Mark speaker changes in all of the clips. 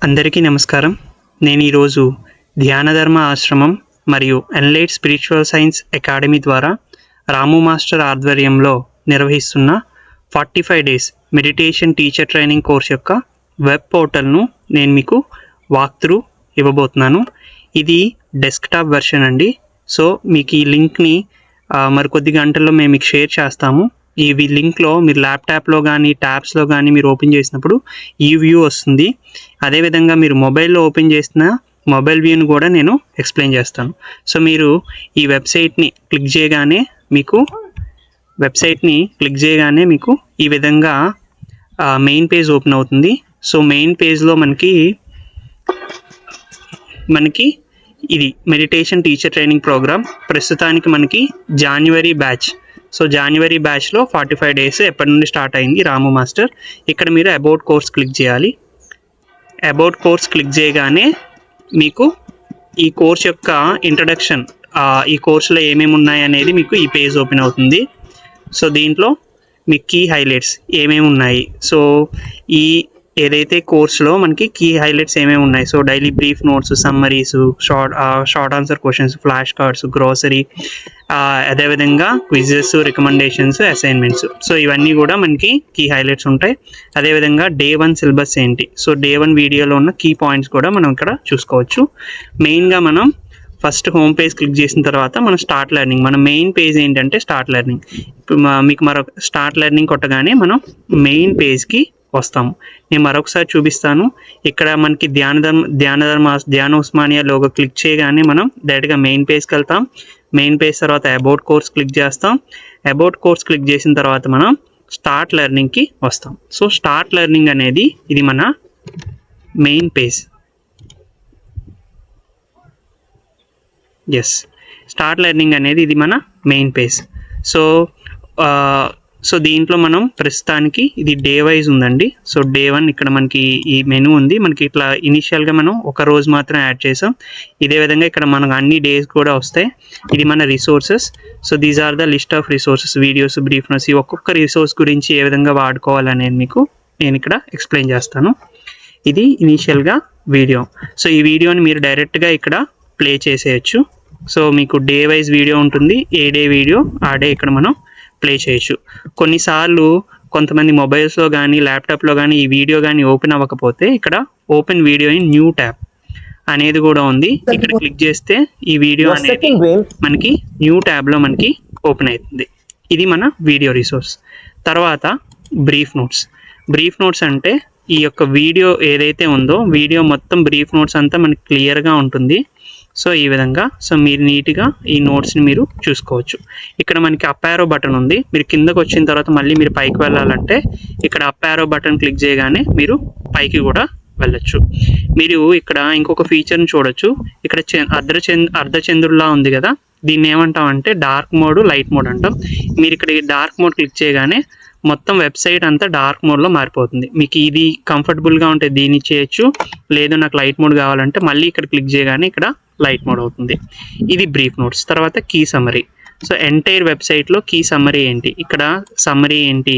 Speaker 1: అందరికీ నమస్కారం. నేను ఈరోజు ధ్యానధర్మ ఆశ్రమం మరియు ఎన్లైట్ స్పిరిచువల్ సైన్స్ అకాడమీ ద్వారా రాము మాస్టర్ ఆధ్వర్యంలో నిర్వహిస్తున్న 45 days meditation teacher training course యొక్క వెబ్ పోర్టల్ను నేను మీకు వాక్ త్రూ ఇవ్వబోతున్నాను. ఇది డెస్క్టాప్ వెర్షన్ అండి. సో మీకు ఈ లింక్ని మరికొద్ది గంటల్లో మేము మీకు షేర్ చేస్తాము. ఈ లింక్లో మీరు ల్యాప్టాప్లో కానీ ట్యాబ్స్లో కానీ మీరు ఓపెన్ చేసినప్పుడు ఈ వ్యూ వస్తుంది. అదేవిధంగా మీరు మొబైల్లో ఓపెన్ చేసిన మొబైల్ వ్యూని కూడా నేను ఎక్స్ప్లెయిన్ చేస్తాను. సో మీరు ఈ వెబ్సైట్ని క్లిక్ చేయగానే మీకు ఈ విధంగా మెయిన్ పేజ్ ఓపెన్ అవుతుంది. సో మెయిన్ పేజ్లో మనకి ఇది మెడిటేషన్ టీచర్ ట్రైనింగ్ ప్రోగ్రామ్. ప్రస్తుతానికి మనకి జాన్యువరి బ్యాచ్. సో జాన్యువరి బ్యాచ్లో 45 డేస్ ఎప్పటి నుండి స్టార్ట్ అయింది రాము మాస్టర్. ఇక్కడ మీరు అబౌట్ కోర్స్ క్లిక్ చేయాలి. అబౌట్ కోర్స్ క్లిక్ చేయగానే మీకు ఈ కోర్స్ యొక్క ఇంట్రడక్షన్, ఈ కోర్సులో ఏమేమి ఉన్నాయి అనేది మీకు ఈ పేజ్ ఓపెన్ అవుతుంది. సో దీంట్లో మీకు కీ హైలైట్స్ ఏమేమి ఉన్నాయి, సో ఈ ఏదైతే కోర్సులో మనకి కీ హైలైట్స్ ఏమేమి ఉన్నాయి, so daily brief notes, summaries, short answer questions, flash cards, grocery, అదేవిధంగా క్విజెస్, రికమెండేషన్స్, అసైన్మెంట్స్. సో ఇవన్నీ కూడా మనకి కీ హైలైట్స్ ఉంటాయి. అదేవిధంగా డే 1 సిలబస్ ఏంటి, సో డే 1 వీడియోలో ఉన్న కీ పాయింట్స్ కూడా మనం ఇక్కడ చూసుకోవచ్చు. మెయిన్గా మనం ఫస్ట్ హోమ్ పేజ్ క్లిక్ చేసిన తర్వాత మనం స్టార్ట్ లెర్నింగ్, మన మెయిన్ పేజ్ ఏంటంటే స్టార్ట్ లెర్నింగ్. మీకు మరొక స్టార్ట్ లెర్నింగ్ కొట్టగానే మనం మెయిన్ పేజ్కి వస్తాము. నేను మరొకసారి చూపిస్తాను. ఇక్కడ మనకి ధ్యాన ఉస్మానియా లోగో క్లిక్ చేయగానే మనం డైరెక్ట్గా మెయిన్ పేజ్కి వెళ్తాం. మెయిన్ పేజ్ తర్వాత అబౌట్ కోర్స్ క్లిక్ చేస్తాం. అబౌట్ కోర్స్ క్లిక్ చేసిన తర్వాత మనం స్టార్ట్ లెర్నింగ్కి వస్తాం. సో స్టార్ట్ లెర్నింగ్ అనేది ఇది మన మెయిన్ పేజ్. స్టార్ట్ లెర్నింగ్ అనేది ఇది మన మెయిన్ పేజ్. సో దీంట్లో మనం ప్రస్తుతానికి ఇది డే వైజ్ ఉందండి. సో డే 1 ఇక్కడ మనకి ఈ మెనూ ఉంది. మనకి ఇట్లా ఇనిషియల్గా మనం ఒక రోజు మాత్రం యాడ్ చేసాం. ఇదే విధంగా ఇక్కడ మనకు అన్ని డేస్ కూడా వస్తాయి. ఇది మన resources. So these are the list of resources, videos, brief notes. ఈ ఒక్కొక్క రిసోర్స్ గురించి ఏ విధంగా వాడుకోవాలనేది మీకు నేను ఇక్కడ ఎక్స్ప్లెయిన్ చేస్తాను. ఇది ఇనిషియల్గా వీడియో. సో ఈ వీడియోని మీరు డైరెక్ట్గా ఇక్కడ ప్లే చేసేయచ్చు. సో మీకు డే వైజ్ వీడియో ఉంటుంది. ఏ డే వీడియో ఆ డే ఇక్కడ మనం ప్లే చేయొచ్చు. కొన్నిసార్లు కొంతమంది మొబైల్స్లో కానీ ల్యాప్టాప్లో కానీ ఈ వీడియో కానీ ఓపెన్ అవ్వకపోతే ఇక్కడ open video in new tab అనేది కూడా ఉంది. ఇక్కడ క్లిక్ చేస్తే ఈ వీడియో అనేది మనకి న్యూ ట్యాబ్లో మనకి ఓపెన్ అవుతుంది. ఇది మన వీడియో రిసోర్స్. తర్వాత బ్రీఫ్ నోట్స్. బ్రీఫ్ నోట్స్ అంటే ఈ యొక్క వీడియో ఏదైతే ఉందో వీడియో మొత్తం బ్రీఫ్ నోట్స్ అంతా మనకి క్లియర్గా ఉంటుంది. సో ఈ విధంగా మీరు నీట్గా ఈ నోట్స్ని మీరు చూసుకోవచ్చు. ఇక్కడ మనకి అప్ యారో బటన్ ఉంది. మీరు కిందకు వచ్చిన తర్వాత మళ్ళీ మీరు పైకి వెళ్ళాలంటే ఇక్కడ అప్ యారో బటన్ క్లిక్ చేయగానే మీరు పైకి కూడా వెళ్ళచ్చు. మీరు ఇక్కడ ఇంకొక ఫీచర్ని చూడొచ్చు. ఇక్కడ అర్ధచంద్రులా ఉంది కదా, దీన్ని ఏమంటామంటే డార్క్ మోడ్, లైట్ మోడ్ అంటాం. మీరు ఇక్కడ డార్క్ మోడ్ క్లిక్ చేయగానే మొత్తం వెబ్సైట్ అంతా డార్క్ మోడ్లో మారిపోతుంది. మీకు ఇది కంఫర్టబుల్గా ఉంటే దీన్ని చేయొచ్చు, లేదు నాకు లైట్ మోడ్ కావాలంటే మళ్ళీ ఇక్కడ క్లిక్ చేయగానే ఇక్కడ లైట్ మోడ్ అవుతుంది. ఇది బ్రీఫ్ నోట్స్. తర్వాత కీ సమ్మరీ. సో ఎంటైర్ వెబ్సైట్లో కీ సమ్మరీ ఏంటి, ఇక్కడ సమ్మరీ ఏంటి,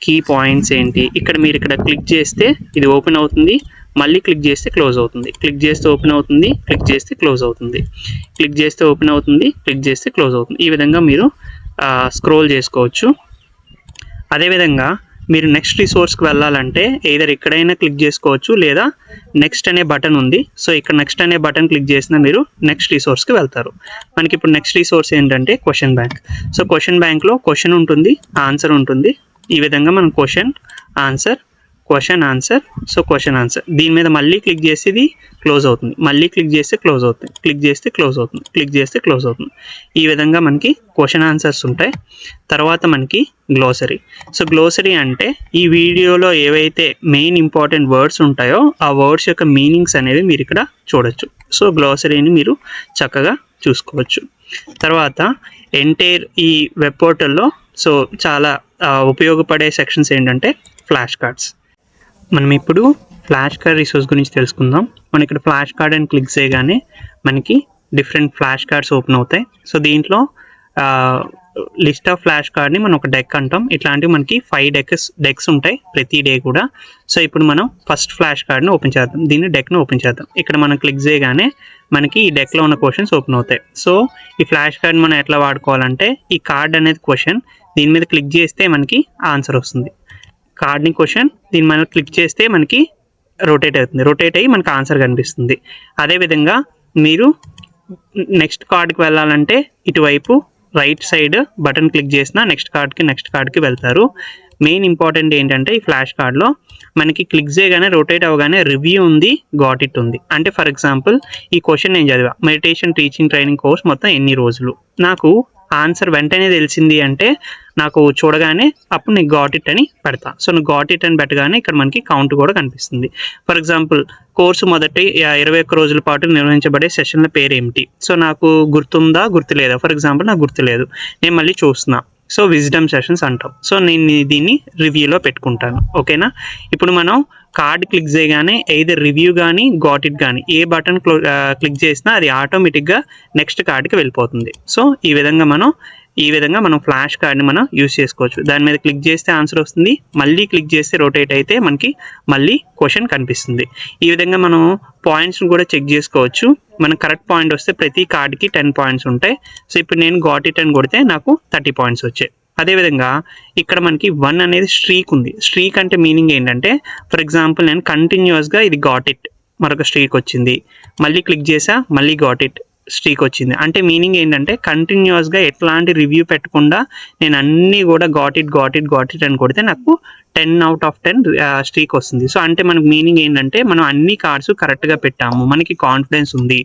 Speaker 1: కీ పాయింట్స్ ఏంటి, ఇక్కడ మీరు ఇక్కడ క్లిక్ చేస్తే ఇది ఓపెన్ అవుతుంది, మళ్ళీ క్లిక్ చేస్తే క్లోజ్ అవుతుంది, క్లిక్ చేస్తే ఓపెన్ అవుతుంది, క్లిక్ చేస్తే క్లోజ్ అవుతుంది, క్లిక్ చేస్తే ఓపెన్ అవుతుంది, క్లిక్ చేస్తే క్లోజ్ అవుతుంది. ఈ విధంగా మీరు స్క్రోల్ చేసుకోవచ్చు. అదేవిధంగా మీరు నెక్స్ట్ రిసోర్స్కి వెళ్ళాలంటే ఎయిదర్ ఎక్కడైనా క్లిక్ చేసుకోవచ్చు, లేదా నెక్స్ట్ అనే బటన్ ఉంది. సో ఇక్కడ నెక్స్ట్ అనే బటన్ క్లిక్ చేసినా మీరు నెక్స్ట్ రిసోర్స్కి వెళ్తారు. మనకి ఇప్పుడు నెక్స్ట్ రిసోర్స్ ఏంటంటే క్వశ్చన్ బ్యాంక్. సో క్వశ్చన్ బ్యాంక్లో క్వశ్చన్ ఉంటుంది, ఆన్సర్ ఉంటుంది. ఈ విధంగా మనం question answer, so question answer దీని మీద మళ్ళీ క్లిక్ చేసి ఇది క్లోజ్ అవుతుంది, మళ్ళీ క్లిక్ చేస్తే క్లోజ్ అవుతుంది, క్లిక్ చేస్తే క్లోజ్ అవుతుంది, క్లిక్ చేస్తే క్లోజ్ అవుతుంది. ఈ విధంగా మనకి క్వశ్చన్ ఆన్సర్స్ ఉంటాయి. తర్వాత మనకి గ్లోసరీ. సో గ్లోసరీ అంటే ఈ వీడియోలో ఏవైతే మెయిన్ ఇంపార్టెంట్ వర్డ్స్ ఉంటాయో ఆ వర్డ్స్ యొక్క మీనింగ్స్ అనేవి మీరు ఇక్కడ చూడొచ్చు. సో గ్లోసరీని మీరు చక్కగా చూసుకోవచ్చు. తర్వాత ఎంటైర్ ఈ వెబ్ పోర్టల్లో సో చాలా ఉపయోగపడే సెక్షన్స్ ఏంటంటే ఫ్లాష్ కార్డ్స్. మనం ఇప్పుడు ఫ్లాష్ కార్డ్ రిసోర్స్ గురించి తెలుసుకుందాం. మనం ఇక్కడ ఫ్లాష్ కార్డ్ అని క్లిక్ చేయగానే మనకి డిఫరెంట్ ఫ్లాష్ కార్డ్స్ ఓపెన్ అవుతాయి. సో దీంట్లో లిస్ట్ ఆఫ్ ఫ్లాష్ కార్డ్ని మనం ఒక డెక్ అంటాం. ఇట్లాంటివి మనకి 5 డెక్స్ ఉంటాయి ప్రతి డే కూడా. సో ఇప్పుడు మనం ఫస్ట్ ఫ్లాష్ కార్డ్ని ఓపెన్ చేద్దాం, దీన్ని డెక్ని ఓపెన్ చేద్దాం. ఇక్కడ మనం క్లిక్ చేయగానే మనకి ఈ డెక్లో ఉన్న క్వశ్చన్స్ ఓపెన్ అవుతాయి. సో ఈ ఫ్లాష్ కార్డ్ మనం ఎట్లా వాడుకోవాలంటే, ఈ కార్డ్ అనేది క్వశ్చన్, దీని మీద క్లిక్ చేస్తే మనకి ఆన్సర్ వస్తుంది. కార్డ్ని క్వశ్చన్, దీని మీద క్లిక్ చేస్తే మనకి రొటేట్ అవుతుంది, రొటేట్ అయ్యి మనకి ఆన్సర్ కనిపిస్తుంది. అదేవిధంగా మీరు నెక్స్ట్ కార్డ్కి వెళ్ళాలంటే ఇటువైపు రైట్ సైడ్ బటన్ క్లిక్ చేసినా నెక్స్ట్ కార్డ్కి వెళ్తారు. మెయిన్ ఇంపార్టెంట్ ఏంటంటే ఈ ఫ్లాష్ కార్డ్లో మనకి క్లిక్ చేయగానే రొటేట్ అవ్వగానే రివ్యూ ఉంది, గాట్ ఇట్ ఉంది. అంటే ఫర్ ఎగ్జాంపుల్ ఈ క్వశ్చన్ నేను చదివా, మెడిటేషన్ టీచింగ్ ట్రైనింగ్ కోర్స్ మొత్తం ఎన్ని రోజులు, నాకు ఆన్సర్ వెంటనే తెలిసింది అంటే నాకు చూడగానే అప్పుడు నేను గాట్ ఇట్ అని పెడతా. సో నువ్వు గాట్ ఇట్ అని పెట్టగానే ఇక్కడ మనకి కౌంట్ కూడా కనిపిస్తుంది. ఫర్ ఎగ్జాంపుల్ కోర్సు మొదటి 21 రోజుల పాటు నిర్వహించబడే సెషన్ల పేరు ఏమిటి, సో నాకు గుర్తుందా గుర్తులేదా, ఫర్ ఎగ్జాంపుల్ నాకు గుర్తులేదు, నేను మళ్ళీ చూస్తున్నా. సో విజ్డమ్ సెషన్స్ అంటాం. సో నేను దీన్ని రివ్యూలో పెట్టుకుంటాను. ఓకేనా, ఇప్పుడు మనం కార్డ్ క్లిక్ చేయగానే ఎయిదర్ రివ్యూ కానీ గాట్ ఇట్ కానీ ఏ బటన్ క్లిక్ చేసినా అది ఆటోమేటిక్గా నెక్స్ట్ కార్డ్కి వెళ్ళిపోతుంది. సో ఈ విధంగా మనం ఫ్లాష్ కార్డ్ని మనం యూజ్ చేసుకోవచ్చు. దాని మీద క్లిక్ చేస్తే ఆన్సర్ వస్తుంది, మళ్ళీ క్లిక్ చేస్తే రొటేట్ అయితే మనకి మళ్ళీ క్వశ్చన్ కనిపిస్తుంది. ఈ విధంగా మనం పాయింట్స్ని కూడా చెక్ చేసుకోవచ్చు. మనకు కరెక్ట్ పాయింట్ వస్తే ప్రతి కార్డ్కి 10 పాయింట్స్ ఉంటాయి. సో ఇప్పుడు నేను గాట్ ఇట్ అని కొడితే నాకు 30 పాయింట్స్ వచ్చాయి. అదేవిధంగా ఇక్కడ మనకి 1 అనేది స్ట్రీక్ ఉంది. స్ట్రీక్ అంటే మీనింగ్ ఏంటంటే, ఫర్ ఎగ్జాంపుల్ నేను కంటిన్యూస్గా ఇది గాట్ ఇట్, మరొక స్ట్రీక్ వచ్చింది, మళ్ళీ క్లిక్ చేసా మళ్ళీ గాట్ ఇట్ స్ట్రీక్ వచ్చింది. అంటే మీనింగ్ ఏంటంటే కంటిన్యూస్గా ఎట్లాంటి రివ్యూ పెట్టకుండా నేను అన్నీ కూడా గాట్ ఇట్ అని కొడితే నాకు 10 out of 10 స్ట్రీక్ వస్తుంది. సో అంటే మనకు మీనింగ్ ఏంటంటే మనం అన్ని కార్డ్స్ కరెక్ట్గా పెట్టాము, మనకి కాన్ఫిడెన్స్ ఉంది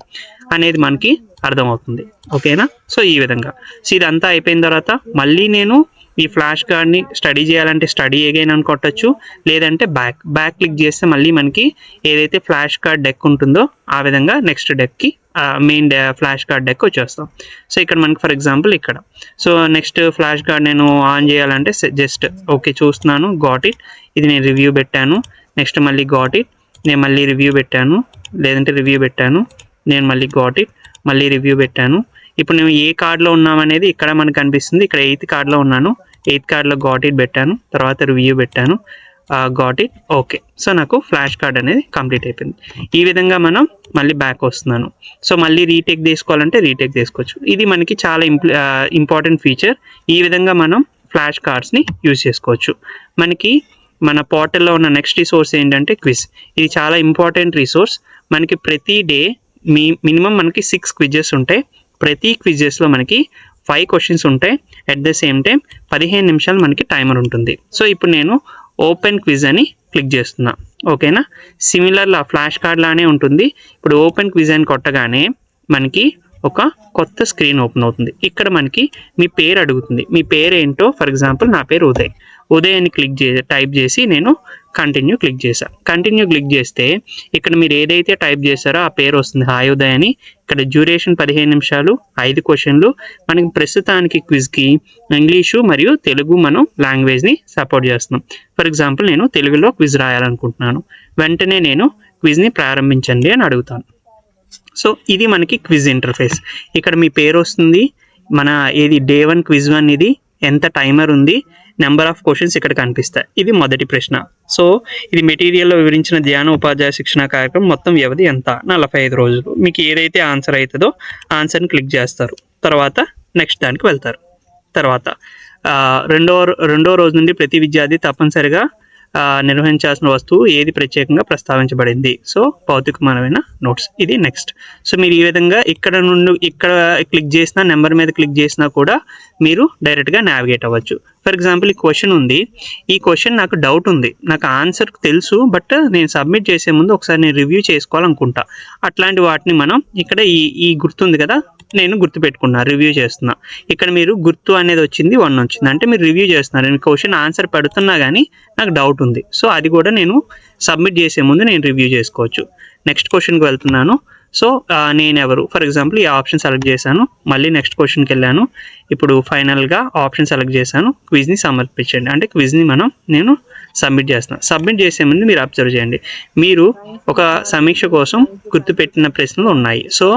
Speaker 1: అనేది మనకి అర్థమవుతుంది. ఓకేనా, సో ఈ విధంగా. సో ఇదంతా అయిపోయిన తర్వాత మళ్ళీ నేను ఈ ఫ్లాష్ కార్డ్ని స్టడీ చేయాలంటే స్టడీ అగైన్ అని కొట్టచ్చు, లేదంటే బ్యాక్ క్లిక్ చేస్తే మళ్ళీ మనకి ఏదైతే ఫ్లాష్ కార్డ్ డెక్ ఉంటుందో ఆ విధంగా నెక్స్ట్ డెక్కి మెయిన్ ఫ్లాష్ కార్డ్ డెక్ వచ్చేస్తాం. సో ఇక్కడ మనకి ఫర్ ఎగ్జాంపుల్ ఇక్కడ సో నెక్స్ట్ ఫ్లాష్ కార్డ్ నేను ఆన్ చేయాలంటే జస్ట్ ఓకే చూస్తున్నాను, గాట్ ఇట్, ఇది నేను రివ్యూ పెట్టాను, నెక్స్ట్ మళ్ళీ గాట్ ఇట్, నేను మళ్ళీ రివ్యూ పెట్టాను, లేదంటే రివ్యూ పెట్టాను, నేను మళ్ళీ గాట్ ఇట్, మళ్ళీ రివ్యూ పెట్టాను. ఇప్పుడు నేను ఏ కార్డ్లో ఉన్నామనేది ఇక్కడ మనకు కనిపిస్తుంది. ఇక్కడ 8th కార్డ్లో ఉన్నాను, 8th కార్డ్లో గాట్ ఇట్ పెట్టాను, తర్వాత రివ్యూ పెట్టాను, గాట్ ఇట్, ఓకే. సో నాకు ఫ్లాష్ కార్డ్ అనేది కంప్లీట్ అయిపోయింది. ఈ విధంగా మనం మళ్ళీ బ్యాక్ వస్తున్నాను. సో మళ్ళీ రీటేక్ తీసుకోవాలంటే రీటేక్ తీసుకోవచ్చు. ఇది మనకి చాలా ఇంపార్టెంట్ ఫీచర్. ఈ విధంగా మనం ఫ్లాష్ కార్డ్స్ని యూజ్ చేసుకోవచ్చు. మనకి మన పోర్టల్లో ఉన్న నెక్స్ట్ రిసోర్స్ ఏంటంటే క్విజ్. ఇది చాలా ఇంపార్టెంట్ రిసోర్స్. మనకి ప్రతి డే మినిమం మనకి 6 క్విజెస్ ఉంటాయి. ప్రతి క్విజెస్లో మనకి 5 క్వశ్చన్స్ ఉంటాయి. అట్ ద సేమ్ టైం 15 నిమిషాలు మనకి టైమర్ ఉంటుంది. సో ఇప్పుడు నేను ఓపెన్ క్విజ్ అని క్లిక్ చేస్తున్నా. ఓకేనా, సిమిలర్లా ఫ్లాష్ కార్డ్ లానే ఉంటుంది. ఇప్పుడు ఓపెన్ క్విజ్ అని కొట్టగానే మనకి ఒక కొత్త స్క్రీన్ ఓపెన్ అవుతుంది. ఇక్కడ మనకి మీ పేరు అడుగుతుంది. మీ పేరు ఏంటో, ఫర్ ఎగ్జాంపుల్ నా పేరు ఉదయ్ అని టైప్ చేసి నేను కంటిన్యూ క్లిక్ చేశాను. కంటిన్యూ క్లిక్ చేస్తే ఇక్కడ మీరు ఏదైతే టైప్ చేశారో ఆ పేరు వస్తుంది, హాయ్ ఉదయ్ అని. ఇక్కడ డ్యూరేషన్ 15 నిమిషాలు, 5 క్వశ్చన్లు. మనకి ప్రస్తుతానికి క్విజ్కి ఇంగ్లీషు మరియు తెలుగు మనం లాంగ్వేజ్ని సపోర్ట్ చేస్తున్నాం. ఫర్ ఎగ్జాంపుల్ నేను తెలుగులో క్విజ్ రాయాలనుకుంటున్నాను. వెంటనే నేను క్విజ్ని ప్రారంభించండి అని అడుగుతాను. సో ఇది మనకి క్విజ్ ఇంటర్ఫేస్. ఇక్కడ మీ పేరు వస్తుంది, మన ఏది డే 1 క్విజ్ 1 ఇది, ఎంత టైమర్ ఉంది, నెంబర్ ఆఫ్ క్వశ్చన్స్ ఇక్కడ కనిపిస్తాయి. ఇది మొదటి ప్రశ్న. సో ఇది మెటీరియల్లో వివరించిన ధ్యాన ఉపాధ్యాయ శిక్షణ కార్యక్రమం మొత్తం వ్యవధి ఎంత, 45 రోజులు. మీకు ఏదైతే ఆన్సర్ అవుతుందో ఆన్సర్ని క్లిక్ చేస్తారు, తర్వాత నెక్స్ట్ దానికి వెళ్తారు. తర్వాత రెండో రోజు నుండి ప్రతి విద్యార్థి తప్పనిసరిగా నిర్వహించాల్సిన వస్తువు ఏది ప్రత్యేకంగా ప్రస్తావించబడింది. సో భౌతికమైన నోట్స్, ఇది నెక్స్ట్. సో మీరు ఈ విధంగా ఇక్కడ క్లిక్ చేసినా, నెంబర్ మీద క్లిక్ చేసినా కూడా మీరు డైరెక్ట్గా నావిగేట్ అవ్వచ్చు. ఫర్ ఎగ్జాంపుల్ ఈ క్వశ్చన్ ఉంది, ఈ క్వశ్చన్ నాకు డౌట్ ఉంది, నాకు ఆన్సర్ తెలుసు, బట్ నేను సబ్మిట్ చేసే ముందు ఒకసారి నేను రివ్యూ చేసుకోవాలనుకుంటా. అట్లాంటి వాటిని మనం ఇక్కడ ఈ గుర్తుంది కదా, నేను గుర్తు పెట్టుకున్నా, రివ్యూ చేస్తున్నా. ఇక్కడ మీరు గుర్తు అనేది వచ్చింది 1 వచ్చింది, అంటే మీరు రివ్యూ చేస్తున్నారు. నేను క్వశ్చన్ ఆన్సర్ పెడుతున్నా కానీ నాకు డౌట్ ఉంది. సో అది కూడా నేను సబ్మిట్ చేసే ముందు నేను రివ్యూ చేసుకోవచ్చు. నెక్స్ట్ క్వశ్చన్కి వెళ్తున్నాను. సో నేను ఎవరు, ఫర్ ఎగ్జాంపుల్ ఈ ఆప్షన్ సెలెక్ట్ చేశాను, మళ్ళీ నెక్స్ట్ క్వశ్చన్కి వెళ్ళాను. ఇప్పుడు ఫైనల్గా ఆప్షన్ సెలెక్ట్ చేశాను, క్విజ్ని సమర్పించండి, అంటే క్విజ్ని నేను సబ్మిట్ చేస్తున్నాను. సబ్మిట్ చేసే ముందు మీరు అబ్జర్వ్ చేయండి, మీరు ఒక సమీక్ష కోసం గుర్తుపెట్టిన ప్రశ్నలు ఉన్నాయి. సో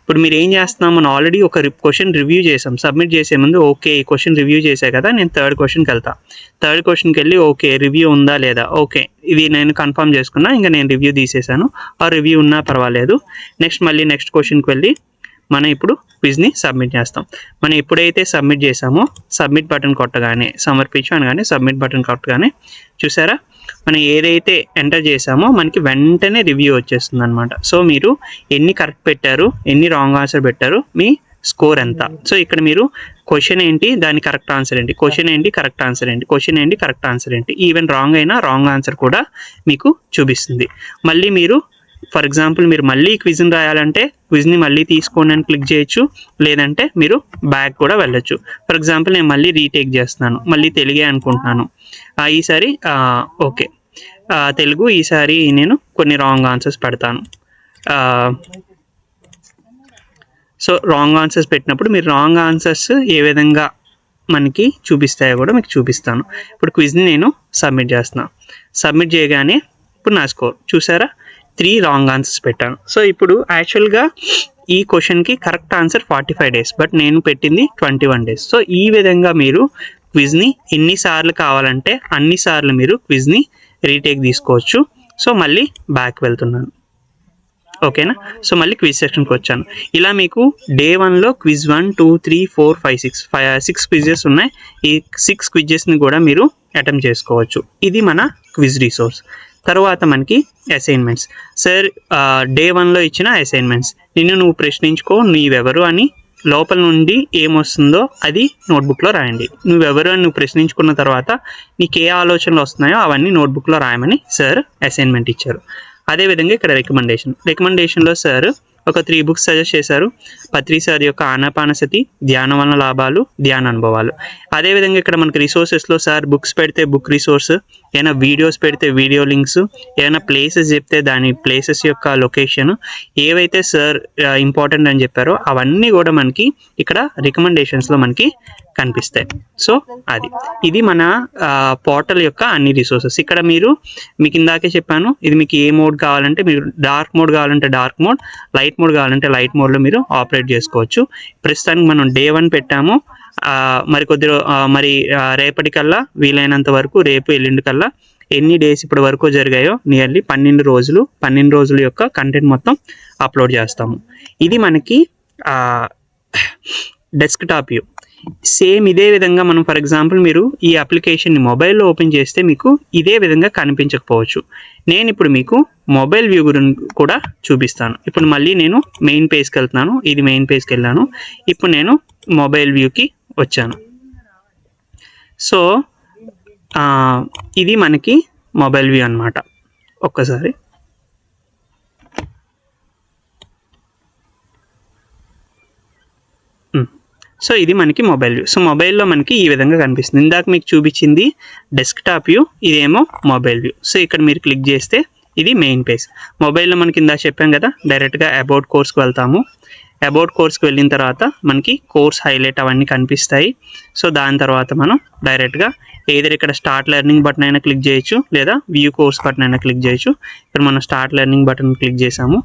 Speaker 1: ఇప్పుడు మీరు ఏం చేస్తున్నాం, మనం ఆల్రెడీ ఒక క్వశ్చన్ రివ్యూ చేసాం. సబ్మిట్ చేసే ముందు ఓకే ఈ క్వశ్చన్ రివ్యూ చేసే కదా, నేను థర్డ్ క్వశ్చన్కి వెళ్తాను. థర్డ్ క్వశ్చన్కి వెళ్ళి ఓకే రివ్యూ ఉందా లేదా, ఓకే ఇది నేను కన్ఫర్మ్ చేసుకున్నా, ఇంకా నేను రివ్యూ తీసేసాను. ఆ రివ్యూ ఉన్నా పర్వాలేదు. మళ్ళీ నెక్స్ట్ క్వశ్చన్కి వెళ్ళి మనం ఇప్పుడు క్విజ్ని సబ్మిట్ చేస్తాం. మనం ఎప్పుడైతే సబ్మిట్ చేసామో సబ్మిట్ బటన్ కొట్టగానే, సమర్పించు అనగానే సబ్మిట్ బటన్ కొట్టగానే చూసారా, మనం ఏదైతే ఎంటర్ చేసామో మనకి వెంటనే రివ్యూ వచ్చేస్తుంది అనమాట. సో మీరు ఎన్ని కరెక్ట్ పెట్టారు, ఎన్ని రాంగ్ ఆన్సర్ పెట్టారు, మీ స్కోర్ ఎంత. సో ఇక్కడ మీరు క్వశ్చన్ ఏంటి, దాని కరెక్ట్ ఆన్సర్ ఏంటి, క్వశ్చన్ ఏంటి కరెక్ట్ ఆన్సర్ ఏంటి, క్వశ్చన్ ఏంటి కరెక్ట్ ఆన్సర్ ఏంటి, ఈవెన్ రాంగ్ అయినా రాంగ్ ఆన్సర్ కూడా మీకు చూపిస్తుంది. మళ్ళీ మీరు ఫర్ ఎగ్జాంపుల్ మీరు మళ్ళీ క్విజ్ని రాయాలంటే క్విజ్ని మళ్ళీ తీసుకోండి అని క్లిక్ చేయొచ్చు, లేదంటే మీరు బ్యాక్ కూడా వెళ్ళొచ్చు. ఫర్ ఎగ్జాంపుల్ నేను మళ్ళీ రీటేక్ చేస్తున్నాను, మళ్ళీ తెలుగే అనుకుంటున్నాను. ఈసారి ఓకే తెలుగు, ఈసారి నేను కొన్ని రాంగ్ ఆన్సర్స్ పెడతాను. సో రాంగ్ ఆన్సర్స్ పెట్టినప్పుడు మీరు రాంగ్ ఆన్సర్స్ ఏ విధంగా మనకి చూపిస్తాయో కూడా మీకు చూపిస్తాను. ఇప్పుడు క్విజ్ని నేను సబ్మిట్ చేస్తున్నాను. సబ్మిట్ చేయగానే ఇప్పుడు నా స్కోర్ చూసారా, 3 రాంగ్ ఆన్సర్స్ పెట్టాను. సో ఇప్పుడు యాక్చువల్గా ఈ క్వశ్చన్కి కరెక్ట్ ఆన్సర్ 45 days, బట్ నేను పెట్టింది 21 days. సో ఈ విధంగా మీరు క్విజ్ని ఎన్నిసార్లు కావాలంటే అన్నిసార్లు మీరు క్విజ్ని రీటేక్ తీసుకోవచ్చు. సో మళ్ళీ బ్యాక్ వెళ్తున్నాను, ఓకేనా. సో మళ్ళీ క్విజ్ సెక్షన్కి వచ్చాను. ఇలా మీకు డే 1లో క్విజ్ 1, 2, 3, 4, 5, 6 క్విజెస్ ఉన్నాయి. ఈ 6 క్విజెస్ని కూడా మీరు అటెంప్ట్ చేసుకోవచ్చు. ఇది మన క్విజ్ రిసోర్స్. తర్వాత మనకి అసైన్మెంట్స్. సార్ డే 1లో ఇచ్చిన అసైన్మెంట్స్, నిన్ను నువ్వు ప్రశ్నించుకో నీవెవరు అని లోపల నుండి ఏమొస్తుందో అది నోట్బుక్లో రాయండి. నువ్వెవరు అని నువ్వు ప్రశ్నించుకున్న తర్వాత నీకు ఏ ఆలోచనలు వస్తున్నాయో అవన్నీ నోట్బుక్లో రాయమని సార్ అసైన్మెంట్ ఇచ్చారు. అదేవిధంగా ఇక్కడ రికమెండేషన్లో సార్ ఒక 3 books సజెస్ట్ చేశారు. పత్రి సార్ యొక్క ఆనాపానసతి, ధ్యానం వలన లాభాలు, ధ్యాన అనుభవాలు. అదేవిధంగా ఇక్కడ మనకి రిసోర్సెస్లో సార్ బుక్స్ పెడితే బుక్ రిసోర్స్, ఏమైనా వీడియోస్ పెడితే వీడియో లింక్స్, ఏమైనా ప్లేసెస్ చెప్తే దాని ప్లేసెస్ యొక్క లొకేషన్, ఏవైతే సార్ ఇంపార్టెంట్ అని చెప్పారో అవన్నీ కూడా మనకి ఇక్కడ రికమెండేషన్స్లో మనకి కనిపిస్తాయి. సో ఇది మన పోర్టల్ యొక్క అన్ని రిసోర్సెస్. ఇక్కడ మీకు ఇందాకే చెప్పాను, ఇది మీకు ఏ మోడ్ కావాలంటే మీరు డార్క్ మోడ్ కావాలంటే డార్క్ మోడ్, లైట్ మోడ్ కావాలంటే లైట్ మోడ్లో మీరు ఆపరేట్ చేసుకోవచ్చు. ప్రస్తుతానికి మనం డే 1 పెట్టాము. మరి రేపటికల్లా వీలైనంత వరకు రేపు ఎల్లుండి కల్లా ఎన్ని డేస్ ఇప్పటి వరకు జరిగాయో నియర్లీ 12 రోజుల యొక్క కంటెంట్ మొత్తం అప్లోడ్ చేస్తాము. ఇది మనకి డెస్క్టాప్ వ్యూ. సేమ్ ఇదే విధంగా మనం ఫర్ ఎగ్జాంపుల్ మీరు ఈ అప్లికేషన్ని మొబైల్లో ఓపెన్ చేస్తే మీకు ఇదే విధంగా కనిపించకపోవచ్చు. నేను ఇప్పుడు మీకు మొబైల్ వ్యూ గురించి కూడా చూపిస్తాను. ఇప్పుడు మళ్ళీ నేను మెయిన్ పేజ్కి వెళ్తున్నాను. ఇది మెయిన్ పేజ్కి వెళ్ళాను. ఇప్పుడు నేను మొబైల్ వ్యూకి వచ్చాను. సో ఇది మనకి మొబైల్ వ్యూ అన్నమాట. ఒక్కసారి సో ఇది మనకి మొబైల్ వ్యూ. సో మొబైల్లో మనకి ఈ విధంగా కనిపిస్తుంది. ఇందాక మీకు చూపించింది డెస్క్టాప్ వ్యూ, ఇదేమో మొబైల్ వ్యూ. సో ఇక్కడ మీరు క్లిక్ చేస్తే ఇది మెయిన్ పేజ్. మొబైల్లో మనకి ఇందాక చెప్పాం కదా, డైరెక్ట్గా అబౌట్ కోర్స్కి వెళ్తాము. అబౌట్ కోర్స్కి వెళ్ళిన తర్వాత మనకి కోర్స్ హైలైట్ అవన్నీ కనిపిస్తాయి. సో దాని తర్వాత మనం డైరెక్ట్గా ఏదైనా ఇక్కడ స్టార్ట్ లెర్నింగ్ బటన్ అయినా క్లిక్ చేయొచ్చు, లేదా వ్యూ కోర్స్ బటన్ అయినా క్లిక్ చేయొచ్చు. ఇక్కడ మనం స్టార్ట్ లెర్నింగ్ బటన్ క్లిక్ చేసాము.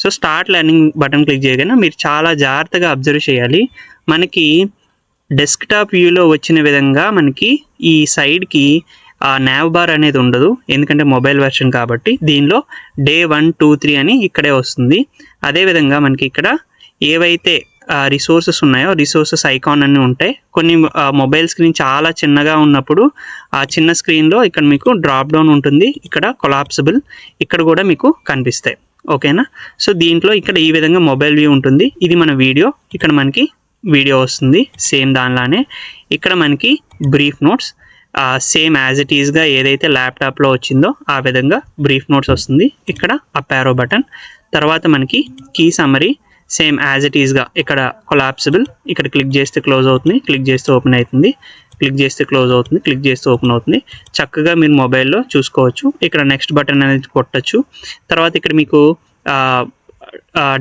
Speaker 1: So start learning button click చేయగానే మీరు చాలా జాగ్రత్తగా అబ్జర్వ్ చేయాలి. మనకి డెస్క్టాప్ వ్యూలో వచ్చిన విధంగా మనకి ఈ సైడ్కి nav బార్ అనేది ఉండదు, ఎందుకంటే మొబైల్ వెర్షన్ కాబట్టి. దీనిలో డే 1, 2, 3 అని ఇక్కడే వస్తుంది. అదేవిధంగా మనకి ఇక్కడ ఏవైతే రిసోర్సెస్ ఉన్నాయో రిసోర్సెస్ ఐకాన్ అన్నీ ఉంటాయి. కొన్ని మొబైల్ స్క్రీన్ చాలా చిన్నగా ఉన్నప్పుడు ఆ చిన్న స్క్రీన్లో ఇక్కడ మీకు డ్రాప్ డౌన్ ఉంటుంది, ఇక్కడ కొలాప్సిబుల్, ఇక్కడ కూడా మీకు కనిపిస్తాయి. ఓకేనా. సో దీంట్లో ఇక్కడ ఈ విధంగా మొబైల్ వ్యూ ఉంటుంది. ఇది మన వీడియో, ఇక్కడ మనకి వీడియో వస్తుంది సేమ్ దానిలానే. ఇక్కడ మనకి brief notes same as it ఈస్గా ఏదైతే ల్యాప్టాప్లో వచ్చిందో ఆ విధంగా బ్రీఫ్ నోట్స్ వస్తుంది. ఇక్కడ అప్ యారో బటన్, తర్వాత మనకి key summary same as it ఈస్గా ఇక్కడ కొలాప్సిబుల్, ఇక్కడ క్లిక్ చేస్తే క్లోజ్ అవుతుంది, క్లిక్ చేస్తే ఓపెన్ అవుతుంది, క్లిక్ చేస్తే క్లోజ్ అవుతుంది, క్లిక్ చేస్తే ఓపెన్ అవుతుంది. చక్కగా మీరు మొబైల్లో చూసుకోవచ్చు. ఇక్కడ నెక్స్ట్ బటన్ అనేది కొట్టచ్చు. తర్వాత ఇక్కడ మీకు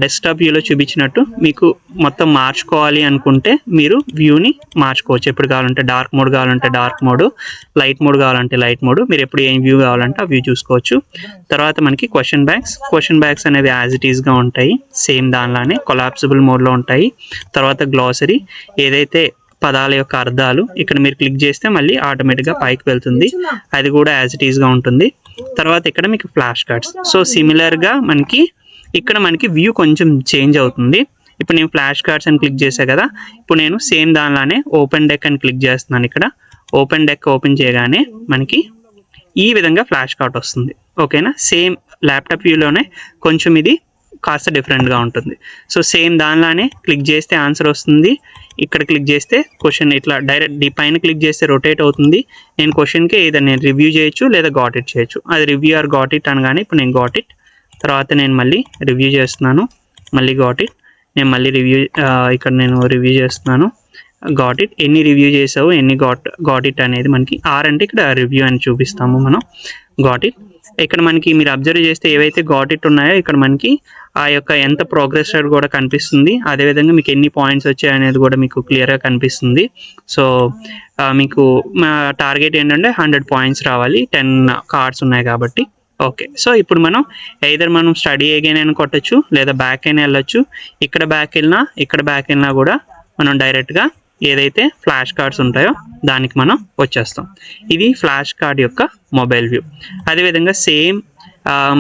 Speaker 1: డెస్క్టాప్ వ్యూలో చూపించినట్టు మీకు మొత్తం మార్చుకోవాలి అనుకుంటే మీరు వ్యూని మార్చుకోవచ్చు. ఎప్పుడు కావాలంటే డార్క్ మోడ్ కావాలంటే డార్క్ మోడ్, లైట్ మోడ్ కావాలంటే లైట్ మోడ్, మీరు ఎప్పుడు ఏం వ్యూ కావాలంటే ఆ వ్యూ చూసుకోవచ్చు. తర్వాత మనకి క్వశ్చన్ బ్యాగ్స్ అనేవి యాజ్ ఇట్ ఈస్గా ఉంటాయి, సేమ్ దానిలానే కొలాప్సిబుల్ మోడ్లో ఉంటాయి. తర్వాత గ్లాసరీ, ఏదైతే పదాల యొక్క అర్థాలు ఇక్కడ మీరు క్లిక్ చేస్తే మళ్ళీ ఆటోమేటిక్గా పైకి వెళ్తుంది, అది కూడా యాజ్ ఇట్ ఈస్గా ఉంటుంది. తర్వాత ఇక్కడ మీకు ఫ్లాష్ కార్డ్స్. సో సిమిలర్గా ఇక్కడ మనకి వ్యూ కొంచెం చేంజ్ అవుతుంది. ఇప్పుడు నేను ఫ్లాష్ కార్డ్స్ అని క్లిక్ చేశాను కదా, ఇప్పుడు నేను సేమ్ దానిలానే ఓపెన్ డెక్ అని క్లిక్ చేస్తున్నాను. ఇక్కడ ఓపెన్ డెక్ ఓపెన్ చేయగానే మనకి ఈ విధంగా ఫ్లాష్ కార్డ్ వస్తుంది. ఓకేనా, సేమ్ ల్యాప్టాప్ వ్యూలోనే కొంచెం ఇది కాస్త డిఫరెంట్గా ఉంటుంది. సో సేమ్ దానిలానే క్లిక్ చేస్తే ఆన్సర్ వస్తుంది, ఇక్కడ క్లిక్ చేస్తే క్వశ్చన్ ఇట్లా డైరెక్ట్ పైన క్లిక్ చేస్తే రొటేట్ అవుతుంది. నేను క్వశ్చన్కి ఏదో నేను రివ్యూ చేయొచ్చు లేదా గాట్ ఇట్ చేయొచ్చు. అది రివ్యూ ఆర్ గాట్ ఇట్ అనగానే ఇప్పుడు నేను గాట్ ఇట్, తర్వాత నేను మళ్ళీ రివ్యూ చేస్తున్నాను, మళ్ళీ గాట్ ఇట్, నేను మళ్ళీ ఇక్కడ నేను రివ్యూ చేస్తున్నాను, గాట్ ఇట్. ఎన్ని రివ్యూ చేసావు, ఎన్ని గాట్ ఇట్ అనేది మనకి అంటే ఇక్కడ రివ్యూ అని చూపిస్తాము మనం, గాట్ ఇట్. ఇక్కడ మనకి మీరు అబ్జర్వ్ చేస్తే ఏవైతే గాట్ ఇట్ ఉన్నాయో ఇక్కడ మనకి ఆ యొక్క ఎంత ప్రోగ్రెస్ కూడా కనిపిస్తుంది, అదేవిధంగా మీకు ఎన్ని పాయింట్స్ వచ్చాయి అనేది కూడా మీకు క్లియర్గా కనిపిస్తుంది. సో మీకు టార్గెట్ ఏంటంటే 100 పాయింట్స్ రావాలి, 10 కార్డ్స్ ఉన్నాయి కాబట్టి. ఓకే, సో ఇప్పుడు మనం స్టడీ అగైన్ అయినా కొట్టచ్చు లేదా బ్యాక్ అయినా వెళ్ళొచ్చు. ఇక్కడ బ్యాక్ వెళ్ళినా కూడా మనం డైరెక్ట్గా ఏదైతే ఫ్లాష్ కార్డ్స్ ఉంటాయో దానికి మనం వచ్చేస్తాం. ఇది ఫ్లాష్ కార్డ్ యొక్క మొబైల్ వ్యూ. అదేవిధంగా సేమ్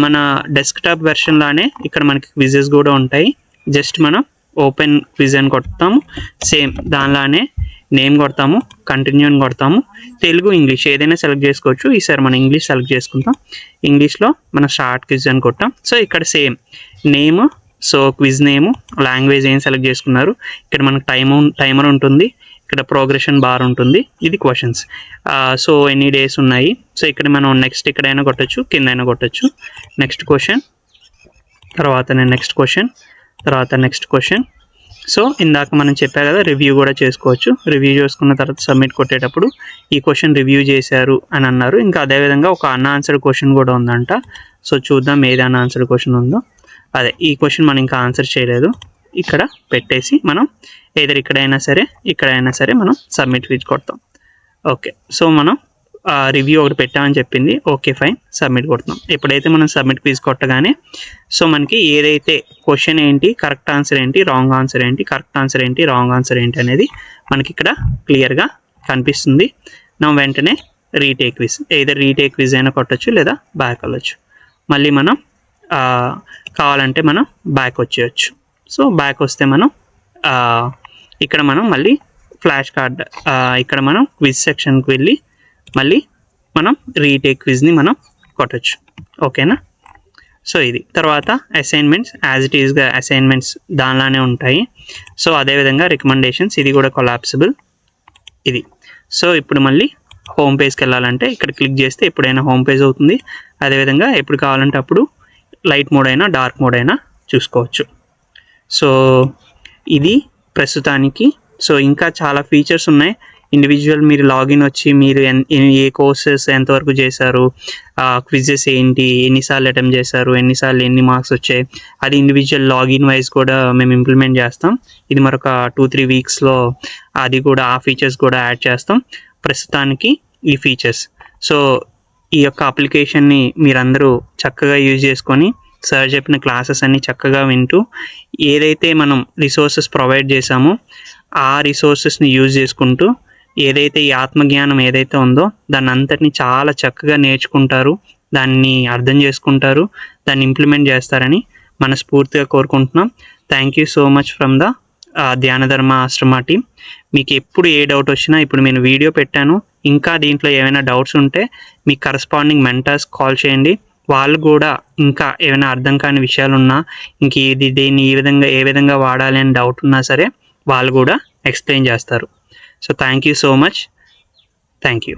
Speaker 1: మన డెస్క్టాప్ వెర్షన్ లానే ఇక్కడ మనకి క్విజెస్ కూడా ఉంటాయి. జస్ట్ మనం ఓపెన్ క్విజ్ అని కొడతాము, సేమ్ దానిలానే నేమ్ కొడతాము, కంటిన్యూ అని కొడతాము. తెలుగు ఇంగ్లీష్ ఏదైనా సెలెక్ట్ చేసుకోవచ్చు. ఈసారి మనం ఇంగ్లీష్ సెలెక్ట్ చేసుకుంటాం. ఇంగ్లీష్లో మనం స్టార్ట్ క్విజ్ అని కొట్టాం. సో ఇక్కడ సేమ్ నేమ్, సో క్విజ్ నేము, లాంగ్వేజ్ ఏం సెలెక్ట్ చేసుకున్నారు, ఇక్కడ మనకు టైమర్ ఉంటుంది, ఇక్కడ ప్రోగ్రెషన్ బార్ ఉంటుంది, ఇది క్వశ్చన్స్. సో ఎన్ని డేస్ ఉన్నాయి. సో ఇక్కడ మనం నెక్స్ట్ ఇక్కడైనా కొట్టచ్చు, కిందైనా కొట్టచ్చు. నెక్స్ట్ క్వశ్చన్, తర్వాత నెక్స్ట్ క్వశ్చన్. సో ఇందాక మనం చెప్పా కదా రివ్యూ కూడా చేసుకోవచ్చు. రివ్యూ చేసుకున్న తర్వాత సబ్మిట్ కొట్టేటప్పుడు ఈ క్వశ్చన్ రివ్యూ చేశారు అని అన్నారు. ఇంకా అదేవిధంగా ఒక అన్ఆన్సర్డ్ క్వశ్చన్ కూడా ఉందంట. సో చూద్దాం ఏది అన్ఆన్సర్డ్ క్వశ్చన్ ఉందో. అదే ఈ క్వశ్చన్ మనం ఇంకా ఆన్సర్ చేయలేదు, ఇక్కడ పెట్టేసి మనం ఇక్కడైనా సరే మనం సబ్మిట్ క్విజ్ కొడతాం. ఓకే, సో మనం రివ్యూ ఒకటి పెట్టామని చెప్పింది, ఓకే ఫైన్, సబ్మిట్ కొడతాం. ఎప్పుడైతే మనం సబ్మిట్ క్విజ్ కొట్టగానే సో మనకి ఏదైతే క్వశ్చన్ ఏంటి, కరెక్ట్ ఆన్సర్ ఏంటి, రాంగ్ ఆన్సర్ ఏంటి, కరెక్ట్ ఆన్సర్ ఏంటి, రాంగ్ ఆన్సర్ ఏంటి అనేది మనకి ఇక్కడ క్లియర్గా కనిపిస్తుంది. మనం వెంటనే రీటేక్ క్విజ్, రీటేక్ క్విజ్ అయినా కొట్టచ్చు లేదా బ్యాక్ వెళ్ళచ్చు. మళ్ళీ మనం కావాలంటే మనం బ్యాక్ వచ్చేయచ్చు. సో బ్యాక్ వస్తే మనం ఇక్కడ మనం మళ్ళీ ఫ్లాష్ కార్డ్, ఇక్కడ మనం క్విజ్ సెక్షన్కి వెళ్ళి మళ్ళీ మనం రీటేక్ క్విజ్ని మనం కొట్టచ్చు. ఓకేనా, సో ఇది. తర్వాత అసైన్మెంట్స్, యాజ్ ఇట్ ఈస్గా అసైన్మెంట్స్ దానిలానే ఉంటాయి. సో అదేవిధంగా రికమెండేషన్స్, ఇది కూడా కొలాప్సిబుల్ ఇది. సో ఇప్పుడు మళ్ళీ హోమ్ పేజ్కి వెళ్ళాలంటే ఇక్కడ క్లిక్ చేస్తే ఎప్పుడైనా హోమ్ పేజ్ అవుతుంది. అదేవిధంగా ఎప్పుడు కావాలంటే అప్పుడు లైట్ మోడ్ అయినా డార్క్ మోడ్ అయినా చూసుకోవచ్చు. సో ఇది ప్రస్తుతానికి. సో ఇంకా చాలా ఫీచర్స్ ఉన్నాయి. ఇండివిజువల్ మీరు లాగిన్ వచ్చి మీరు ఏ కోర్సెస్ ఎంతవరకు చేశారు, క్విజెస్ ఏంటి, ఎన్నిసార్లు అటెంప్ట్ చేశారు, ఎన్నిసార్లు ఎన్ని మార్క్స్ వచ్చాయి, అది ఇండివిజువల్ లాగిన్ వైజ్ కూడా మేము ఇంప్లిమెంట్ చేస్తాం. ఇది మరొక 2-3 వీక్స్లో అది కూడా ఆ ఫీచర్స్ కూడా యాడ్ చేస్తాం. ప్రస్తుతానికి ఈ ఫీచర్స్. సో ఈ యొక్క అప్లికేషన్ని మీరందరూ చక్కగా యూజ్ చేసుకొని సార్ చెప్పిన క్లాసెస్ అన్ని చక్కగా వింటూ ఏదైతే మనం రిసోర్సెస్ ప్రొవైడ్ చేసామో ఆ రిసోర్సెస్ని యూజ్ చేసుకుంటూ ఏదైతే ఈ ఆత్మజ్ఞానం ఏదైతే ఉందో దాన్ని అంతటిని చాలా చక్కగా నేర్చుకుంటారు, దాన్ని అర్థం చేసుకుంటారు, దాన్ని ఇంప్లిమెంట్ చేస్తారని మనస్ఫూర్తిగా కోరుకుంటున్నాం. Thank you so much from the Dhyanadharma Ashram team. మీకు ఎప్పుడు ఏ డౌట్ వచ్చినా ఇప్పుడు నేను వీడియో పెట్టాను, ఇంకా దీంట్లో ఏమైనా డౌట్స్ ఉంటే మీ కరస్పాండింగ్ మెంటర్స్ కాల్ చేయండి. వాళ్ళు కూడా ఇంకా ఏమైనా అర్థం కాని విషయాలు ఉన్నా, ఇంక దీన్ని ఏ విధంగా వాడాలి అని డౌట్ ఉన్నా సరే వాళ్ళు కూడా ఎక్స్ప్లెయిన్ చేస్తారు. So thank you so much. Thank you.